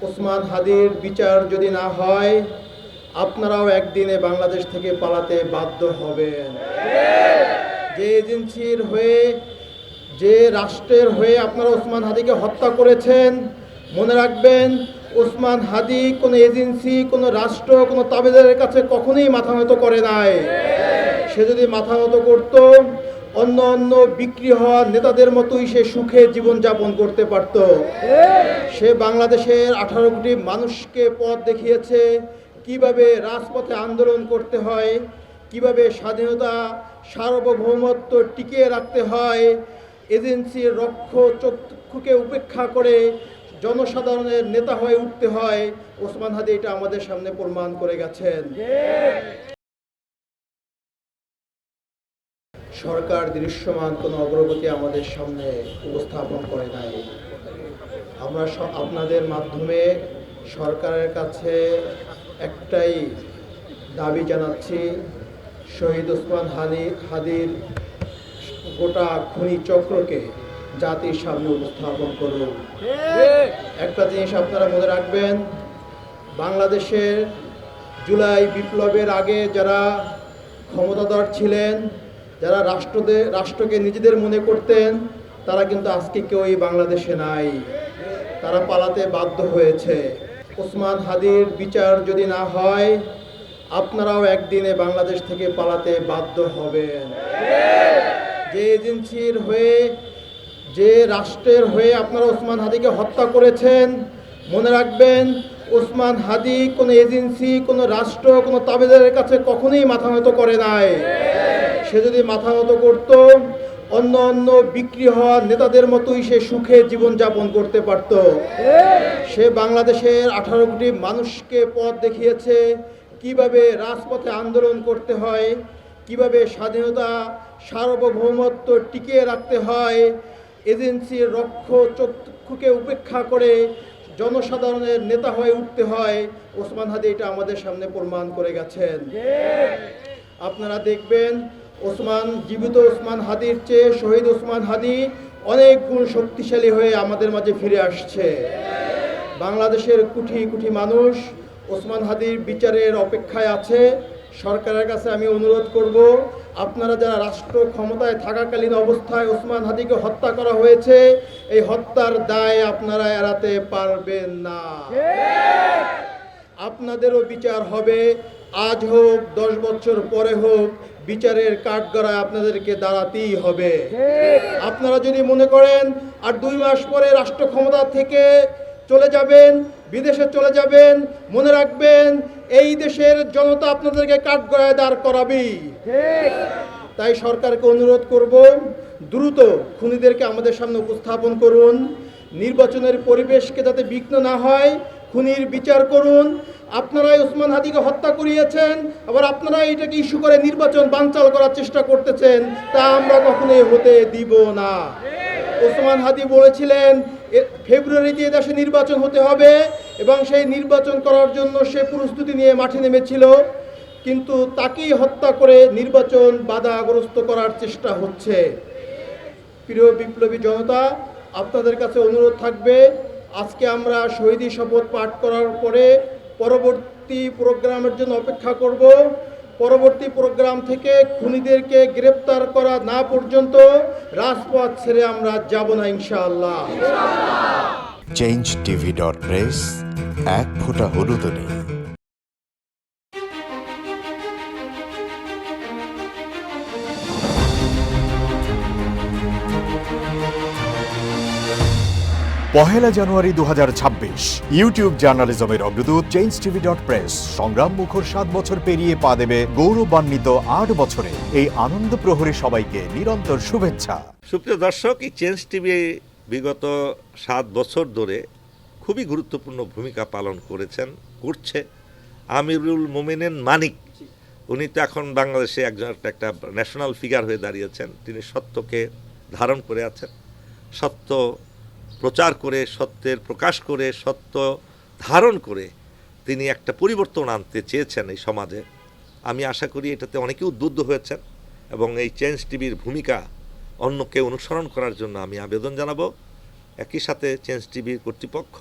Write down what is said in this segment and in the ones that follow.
ওসমান হাদির বিচার যদি না হয়, আপনারাও একদিনে বাংলাদেশ থেকে পালাতে বাধ্য হবেন। যে এজেন্সির হয়ে, যে রাষ্ট্রের হয়ে আপনারা ওসমান হাদিকে হত্যা করেছেন, মনে রাখবেন ওসমান হাদি কোনো এজেন্সি, কোনো রাষ্ট্র, কোনো তাবেদারের কাছে কখনোই মাথা নত করে নাই। সে যদি মাথা নত করত, অন্য অন্য বিক্রি হওয়া নেতাদের মতোই সে সুখে জীবনযাপন করতে পারত। সে বাংলাদেশের 18 কোটি মানুষকে পথ দেখিয়েছে কিভাবে রাজপথে আন্দোলন করতে হয়, কিভাবে স্বাধীনতা সার্বভৌমত্ব টিকিয়ে রাখতে হয়। এজেন্সির চক্ষুকে উপেক্ষা করে জনসাধারণের নেতা হয়ে উঠতে হয়। ওসমান হাদি এটা আমাদের সামনে প্রমাণ করে গেছেন। সরকার দৃশ্যমান কোনো অগ্রগতি আমাদের সামনে উপস্থাপন করে নাই। আমরা আপনাদের মাধ্যমে সরকারের কাছে একটাই দাবি জানাচ্ছি, শহীদ ওসমান হাদির গোটা খুনি চক্রকে জাতির সামনে উপস্থাপন করুন। একটা জিনিস আপনারা মনে রাখবেন, বাংলাদেশের জুলাই বিপ্লবের আগে যারা ক্ষমতাধর ছিলেন, যারা রাষ্ট্রকে নিজেদের মনে করতেন, তারা কিন্তু আজকে কেউই বাংলাদেশে নাই। তারা পালাতে বাধ্য হয়েছে। ওসমান হাদির বিচার যদি না হয়, আপনারাও একদিনে বাংলাদেশ থেকে পালাতে বাধ্য হবেন। যে এজেন্সির হয়ে, যে রাষ্ট্রের হয়ে আপনারা ওসমান হাদিকে হত্যা করেছেন, মনে রাখবেন ওসমান হাদি কোনো এজেন্সি, কোনো রাষ্ট্র, কোনো তাবেদারের কাছে কখনোই মাথা নত করে নাই। সে যদি মাথা নত করত, অন্য অন্য বিক্রি হওয়া নেতাদের মতোই সে সুখে জীবনযাপন করতে পারত। সে বাংলাদেশের 18 কোটি মানুষকে পথ দেখিয়েছে কিভাবে রাজপথে আন্দোলন করতে হয়, কিভাবে স্বাধীনতা সার্বভৌমত্ব টিকিয়ে রাখতে হয়। এজেন্সির চক্ষুকে উপেক্ষা করে জনসাধারণের নেতা হয়ে উঠতে হয়। ওসমান হাদি এটা আমাদের সামনে প্রমাণ করে গেছেন। আপনারা দেখবেন জীবিত ওসমান হাদির চেয়ে শহীদ ওসমান হাদি অনেক গুণ শক্তিশালী হয়ে আমাদের মাঝে ফিরে আসছে। বাংলাদেশের কোটি কোটি মানুষ ওসমান হাদির বিচারের অপেক্ষায় আছে। সরকারের কাছে আমি অনুরোধ করব, আপনারা যারা রাষ্ট্র ক্ষমতায় থাকাকালীন অবস্থায় ওসমান হাদিকে হত্যা করা হয়েছে, এই হত্যার দায় আপনারা এড়াতে পারবেন না। আপনাদেরও বিচার হবে, আজ হোক 10 বছর পরে হোক, বিচারের কাঠগড়ায় আপনাদেরকে দাঁড়াতেই হবে। আপনারা যদি মনে করেন আর 2 মাস পরে রাষ্ট্র ক্ষমতা থেকে চলে যাবেন, বিদেশে চলে যাবেন, মনে রাখবেন এই দেশের জনতা আপনাদেরকে কাঠগড়ায় দাঁড় করাবেই। তাই সরকারকে অনুরোধ করব, দ্রুত খুনিদেরকে আমাদের সামনে উপস্থাপন করুন। নির্বাচনের পরিবেশকে যাতে বিঘ্ন না হয়, খুনির বিচার করুন। আপনারাই ওসমান হাদিকে হত্যা করিয়েছেন, আবার আপনারাই এটাকে ইস্যু করে নির্বাচন বানচাল করার চেষ্টা করতেছেন, তা আমরা কখনোই হতে দিব না। ওসমান হাদি বলেছিলেন ফেব্রুয়ারিতে দেশে নির্বাচন হতে হবে এবং সেই নির্বাচন করার জন্য সে প্রস্তুতি নিয়ে মাঠে নেমেছিল, কিন্তু তাকেই হত্যা করে নির্বাচন বাধাগ্রস্ত করার চেষ্টা হচ্ছে। প্রিয় বিপ্লবী জনতা, আপনাদের কাছে অনুরোধ থাকবে, আজকে আমরা শহীদী শপথ পাঠ করার পরে পরবর্তী প্রোগ্রামের জন্য অপেক্ষা করব। পরবর্তী প্রোগ্রাম থেকে খুনিদেরকে গ্রেপ্তার করা না পর্যন্ত রাজপথ ছেড়ে আমরা যাব না, ইনশাআল্লাহ। changetv.press এক ফোঁটা হলুদও নেই। পহেলা জানুয়ারি 2026 ইউটিউব জার্নালিজমের অগ্রদূত changetv.press সংগ্রাম মুখর 7 বছর পেরিয়ে পা দেবে গৌরবান্বিত 8 বছরে। এই আনন্দ প্রহরে সবাইকে নিরন্তর শুভেচ্ছা। সুপ্রিয় দর্শক, এই চেঞ্জ টিভি বিগত 7 বছর ধরে খুবই গুরুত্বপূর্ণ ভূমিকা পালন করছে আমিরুল মোমিনিন মানিক। উনি তো এখন বাংলাদেশে একটা ন্যাশনাল ফিগার হয়ে দাঁড়িয়েছেন। তিনি সত্যকে ধারণ করে আছেন, সত্য প্রচার করে, সত্যের প্রকাশ করে, সত্য ধারণ করে তিনি একটা পরিবর্তন আনতে চেয়েছেন এই সমাজে। আমি আশা করি এটাতে অনেকে উদ্বুদ্ধ হয়েছেন এবং এই চেঞ্জ টিভির ভূমিকা অন্যকে অনুসরণ করার জন্য আমি আবেদন জানাবো। একই সাথে চেঞ্জ টিভির কর্তৃপক্ষ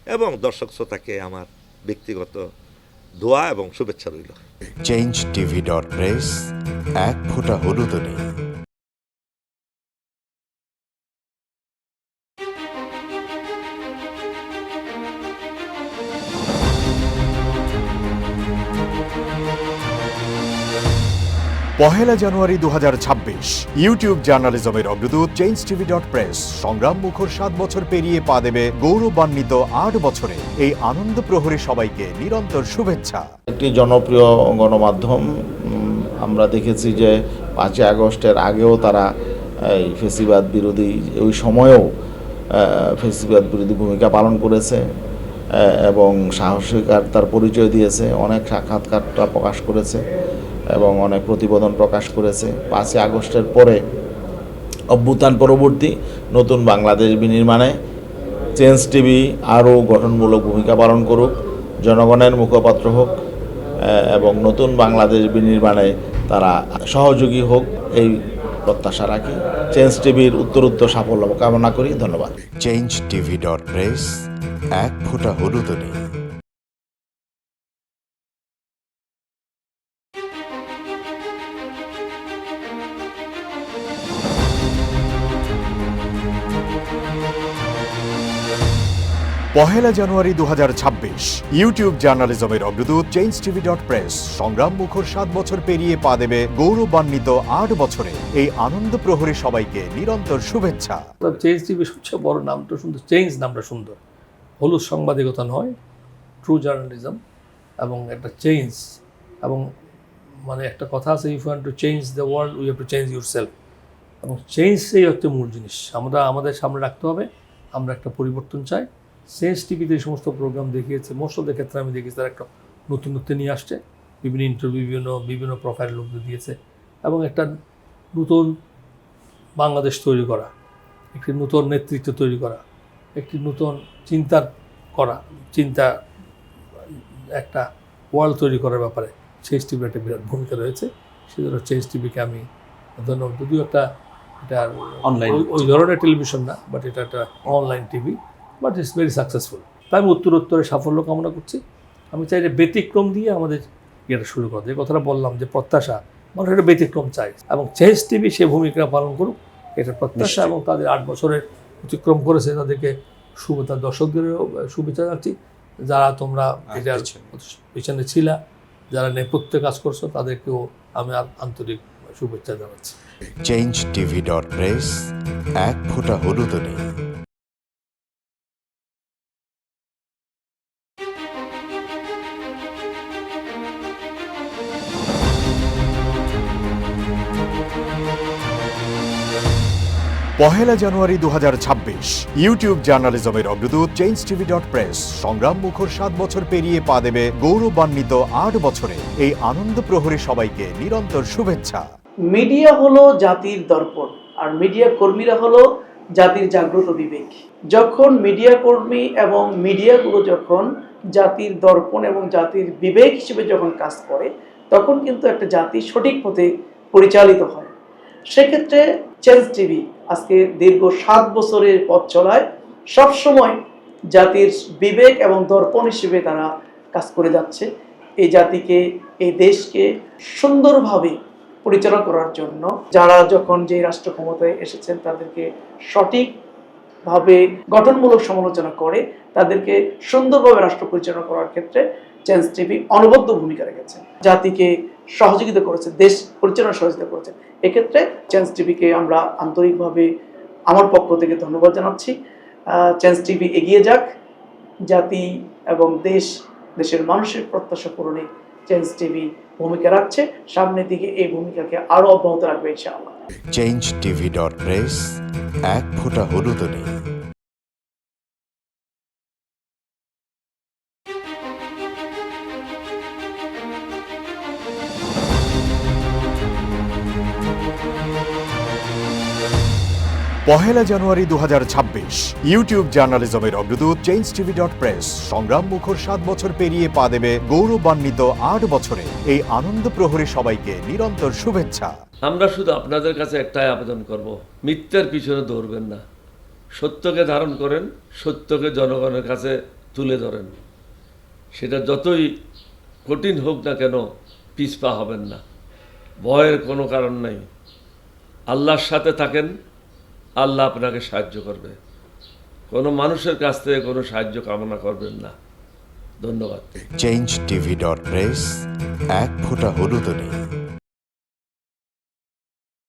এবং দর্শক শ্রোতাকে আমার ব্যক্তিগত দোয়া এবং শুভেচ্ছা রইল। changetv.press এক ফোঁটা হলুদ নেই। পহেলা জানুয়ারি 2026 ইউটিউব জার্নালিজমের অগ্রদূত changetv.press সংগ্রাম মুখর 7 বছর পেরিয়ে পা দেবে গৌরবান্বিত 8 বছরে। এই আনন্দ প্রহরে সবাইকে নিরন্তর শুভেচ্ছা। একটি জনপ্রিয় গণমাধ্যম, আমরা দেখেছি যে 5ই আগস্টের আগেও তারা এই ফেসিবাদ বিরোধী ওই সময়েও ফেসিবাদ বিরোধী ভূমিকা পালন করেছে এবং সাহসিকতার পরিচয় দিয়েছে, অনেক সাক্ষাৎকারটা প্রকাশ করেছে এবং অনেক প্রতিবেদন প্রকাশ করেছে। 5ই আগস্টের পরে অভ্যুত্থান পরবর্তী নতুন বাংলাদেশ বিনির্মাণে চেঞ্জ টিভি আরও গঠনমূলক ভূমিকা পালন করুক, জনগণের মুখপাত্র হোক এবং নতুন বাংলাদেশ বিনির্মাণে তারা সহযোগী হোক, এই প্রত্যাশা রাখি। চেঞ্জ টিভির উত্তরোত্তর সাফল্য কামনা করি। ধন্যবাদ। changetv.press এক ফোঁটা হলুদ নেই। পহেলা জানুয়ারি 2026 ইউটিউব জার্নালিজমের অগ্রদূত changetv.press সংগ্রাম মুখর 7 বছর পেরিয়ে পা দেবে গৌরবান্বিত 8 বছরে। এই আনন্দ প্রহরে সবাইকে নিরন্তর শুভেচ্ছা। চেঞ্জ টিভি সবচেয়ে বড় নামটা সুন্দর, চেঞ্জ নামটা সুন্দর, হলুদ সাংবাদিকতা নয়, ট্রু জার্নালিজম এবং একটা চেঞ্জ। এবং মানে একটা কথা আছে, if you want to change the world we have to change yourself. এবং চেঞ্জটাই হচ্ছে মূল জিনিস, আমরা আমাদের সামনে রাখতে হবে। আমরা একটা পরিবর্তন চাই। চেঞ্জ টিভিতে এই সমস্ত প্রোগ্রাম দেখিয়েছে, মোস্ট অফ দ্য ক্ষেত্রে আমি দেখেছি তারা একটা নতুনত্ব নিয়ে আসছে, বিভিন্ন ইন্টারভিউ বিভিন্ন প্রোফাইল লোকদের দিয়েছে এবং একটা নতুন বাংলাদেশ তৈরি করা, একটি নতুন নেতৃত্ব তৈরি করা, একটি নতুন চিন্তা একটা ওয়ার্ল্ড তৈরি করার ব্যাপারে চেঞ্জ টিভির একটা বিরাট ভূমিকা রয়েছে। সেজন্য চেঞ্জ টিভিকে আমি ধন্যবাদ। যদিও এটা অনলাইন ওই ধরনের টেলিভিশন না, বাট এটা একটা online TV, but it's very successful. তাই আমি উত্তরোত্তরে সাফল্য কামনা করছি। আমি চাই যে ব্যতিক্রম দিয়ে আমাদের ইয়েটা শুরু করতে, যে কথাটা বললাম যে প্রত্যাশা, মানুষ একটা ব্যতিক্রম চাই এবং চেঞ্জ টিভি সে ভূমিকা পালন করুক, এটা প্রত্যাশা। এবং তাদের 8 বছরের অতিক্রম করেছে, তাদেরকে তার দর্শকদেরও শুভেচ্ছা যাচ্ছি। যারা তোমরা এটার পিছনে ছিলা, যারা নেপথ্যে কাজ করছো, তাদেরকেও আমি আন্তরিক শুভেচ্ছা জানাচ্ছি। changetv.press এক ফোঁটা হলুদ নেই। পহেলা জানুয়ারি 2026 ইউটিউব জার্নালিজমের অগ্রদূত changetv.press সংগ্রাম মুখর 7 বছর পেরিয়ে পা দেবে গৌরবান্বিত 8 বছরে। এই আনন্দ প্রহরে সবাইকে নিরন্তর শুভেচ্ছা। মিডিয়া হলো জাতির দর্পণ, আর মিডিয়া কর্মীরা হলো জাতির জাগ্রত বিবেক। যখন মিডিয়া কর্মী এবং মিডিয়াগুলো যখন জাতির দর্পণ এবং জাতির বিবেক হিসেবে যখন কাজ করে, তখন কিন্তু একটা জাতি সঠিক পথে পরিচালিত হয়। সেক্ষেত্রে চেঞ্জ টিভি আজকে দীর্ঘ 7 বছরের পথ চলায় সবসময় জাতির বিবেক এবং দর্পণ হিসেবে তারা কাজ করে যাচ্ছে। এই জাতিকে, এই দেশকে সুন্দরভাবে পরিচালনা করার জন্য যারা যখন যে রাষ্ট্র ক্ষমতায় এসেছেন তাদেরকে সঠিকভাবে গঠনমূলক সমালোচনা করে, তাদেরকে সুন্দরভাবে রাষ্ট্র পরিচালনা করার ক্ষেত্রে চেঞ্জ টিভি অনবদ্য ভূমিকা রেখেছে, জাতিকে সহযোগিতা করেছে, দেশ পরিচালনা সহযোগিতা করেছে। এক্ষেত্রে চেঞ্জ টিভিকে আমরা আন্তরিকভাবে আমার পক্ষ থেকে ধন্যবাদ জানাচ্ছি। চেঞ্জ টিভি এগিয়ে যাক, জাতি এবং দেশের মানুষের প্রত্যাশা পূরণে চেঞ্জ টিভি ভূমিকা রাখছে, সামনের দিকে এই ভূমিকাকে আরো অব্যাহত রাখবে ইনশাআল্লাহ। changetv.press এক ফোঁটা হলুদ নেই। পহেলা জানুয়ারি 2026 ইউটিউব জার্নালিজমের অগ্রদূত changetv.press সংগ্রাম মুখর 7 বছর পেরিয়ে পা দেবে গৌরবান্বিত 8 বছরে। এই আনন্দ প্রহরে সবাইকে নিরন্তর শুভেচ্ছা। আমরা শুধু আপনাদের কাছে একটাই আবেদন করব, মিথ্যার পিছনে দৌড়বেন না, সত্যকে ধারণ করেন, সত্যকে জনগণের কাছে তুলে ধরেন, সেটা যতই কঠিন হোক না কেন পিছপা হবেন না, ভয়ের কোনো কারণ নাই। আল্লাহর সাথে থাকেন, আল্লাহ আপনাকে সাহায্য করবে। কোনো মানুষের কাছ থেকে কোনো সাহায্য কামনা করবেন না। ধন্যবাদ। changeTV.press, এক ফোঁটা হলুদও নেই।